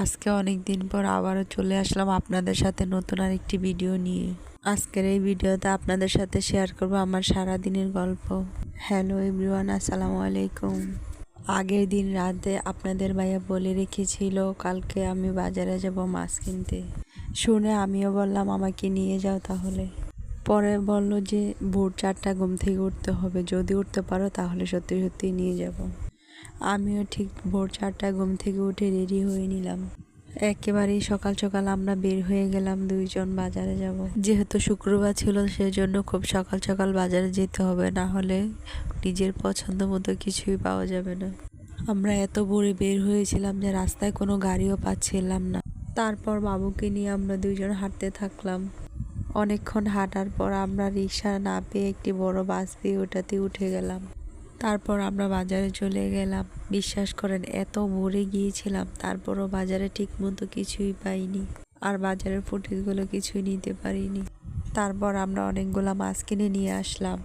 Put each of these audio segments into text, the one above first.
আজকে অনেক দিন পর আবারও চলে আসলাম আপনাদের সাথে নতুন আরেকটি ভিডিও নিয়ে। আজকের এই ভিডিওতে আপনাদের সাথে শেয়ার করব আমার সারা দিনের গল্প। হ্যালো এভরিওয়ান, আসসালামু আলাইকুম। আগের দিন রাতে আপনাদের ভাইয়া বলে রেখেছিল কালকে আমি বাজারে যাব মাছ কিনতে। শুনে আমিও বললাম আমাকে নিয়ে যাও তাহলে। পরে বলল যে ভোর 4টা ঘুম থেকে উঠতে হবে, যদি উঠতে পারো তাহলে সত্যি সত্যি নিয়ে যাব। আমিও ঠিক ভোর 4টায় ঘুম থেকে উঠে রেডি হয়ে নিলাম। একেবারেই সকাল সকাল আমরা বের হয়ে গেলাম দুইজন বাজারে যাব। যেহেতু শুক্রবার ছিল সেজন্য খুব সকাল সকাল বাজারে যেতে হবে, না হলে নিজের পছন্দ মতো কিছুই পাওয়া যাবে না। আমরা এত ভোরে বের হয়েছিলাম যে রাস্তায় কোনো গাড়িও পাচ্ছিলাম না। তারপর বাবুকে নিয়ে আমরা দুইজন হাঁটতে থাকলাম। অনেকক্ষণ হাঁটার পর আমরা রিক্সা না পেয়ে একটি বড় বাস পেয়ে ওটাতে উঠে গেলাম। তারপর আমরা বাজারে চলে গেলাম। বিশ্বাস করেন এত ভোরে গিয়েছিলাম, তারপরও বাজারে ঠিক মতো কিছুই পাইনি, আর বাজারের ফুটেজগুলো কিছুই নিতে পারিনি। তারপর আমরা অনেকগুলা মাছ কিনে নিয়ে আসলাম।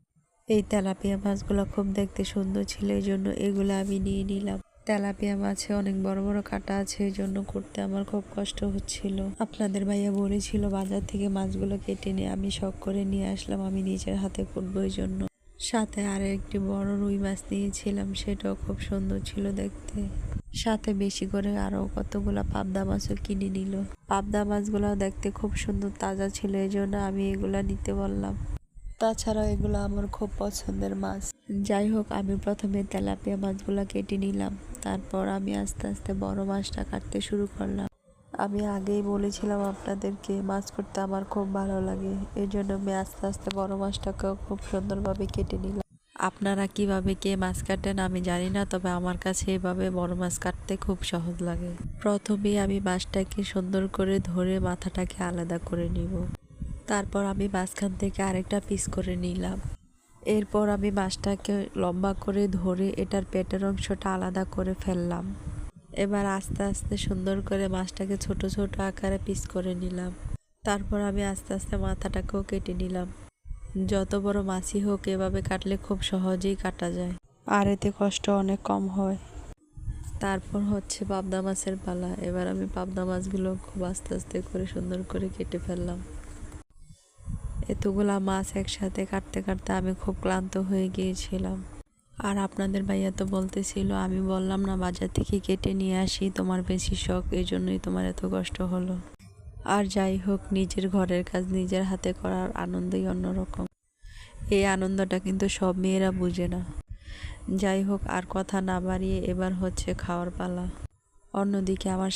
এই তেলাপিয়া মাছগুলো খুব দেখতে সুন্দর ছিল, এই জন্য এগুলো আমি নিয়ে নিলাম। তেলাপিয়া মাছে অনেক বড় বড় কাঁটা আছে, এই জন্য করতে আমার খুব কষ্ট হচ্ছিল। আপনাদের ভাইয়া বলেছিল বাজার থেকে মাছগুলো কেটে নিয়ে, আমি শখ করে নিয়ে আসলাম, আমি নিজের হাতে করবো এই জন্য। সাথে আরো একটি বড় রুই মাছ নিয়েছিলাম, সেটাও খুব সুন্দর ছিল দেখতে। সাথে বেশি করে আরো কতগুলা পাবদা মাছও কিনে নিল। পাবদা মাছগুলো দেখতে খুব সুন্দর তাজা ছিল, এই জন্য আমি এগুলা নিতে বললাম। তাছাড়াও এগুলো আমার খুব পছন্দের মাছ। যাই হোক, আমি প্রথমে তেলাপিয়া মাছগুলো কেটে নিলাম। তারপর আমি আস্তে আস্তে বড় মাছটা কাটতে শুরু করলাম। আমি আগেই বলেছিলাম আপনাদেরকে মাছ করতে আমার খুব ভালো লাগে, এই জন্য আমি আস্তে আস্তে বড় মাছটাকেও খুব সুন্দরভাবে কেটে নিলাম। আপনারা কিভাবে কে মাছ কাটেন আমি জানি না, তবে আমার কাছে এভাবে বড় মাছ কাটতে খুব সহজ লাগে। প্রথমেই আমি মাছটাকে সুন্দর করে ধরে মাথাটাকে আলাদা করে নিব। তারপর আমি মাঝখান থেকে আরেকটা পিস করে নিলাম। এরপর আমি মাছটাকে লম্বা করে ধরে এটার পেটের অংশটা আলাদা করে ফেললাম। এবার আস্তে আস্তে সুন্দর করে মাছটাকে ছোট ছোট আকারে পিস করে নিলাম। তারপর আমি আস্তে আস্তে মাথাটাকেও কেটে নিলাম। যত বড় মাছই হোক এভাবে কাটলে খুব সহজেই কাটা যায়, আর এতে কষ্ট অনেক কম হয়। তারপর হচ্ছে পাবদা মাছের পালা। এবার আমি পাবদা মাছগুলো খুব আস্তে আস্তে করে সুন্দর করে কেটে ফেললাম। এতগুলা মাছ একসাথে কাটতে কাটতে আমি খুব ক্লান্ত হয়ে গিয়েছিলাম। আর আপনাদের ভাইয়া তো বলতেছিল, আমি বললাম না বাজার থেকে কেটে নিয়ে আসি, তোমার বেশি শখ, এই জন্যই তোমার এত কষ্ট হলো। আর যাই হোক, নিজের ঘরের কাজ নিজের হাতে করার আনন্দই অন্যরকম। এই আনন্দটা কিন্তু সব মেয়েরা বুঝে না। যাই হোক, আর কথা না বাড়িয়ে এবার হচ্ছে খাওয়ার পালা। অন্যদিকে আমার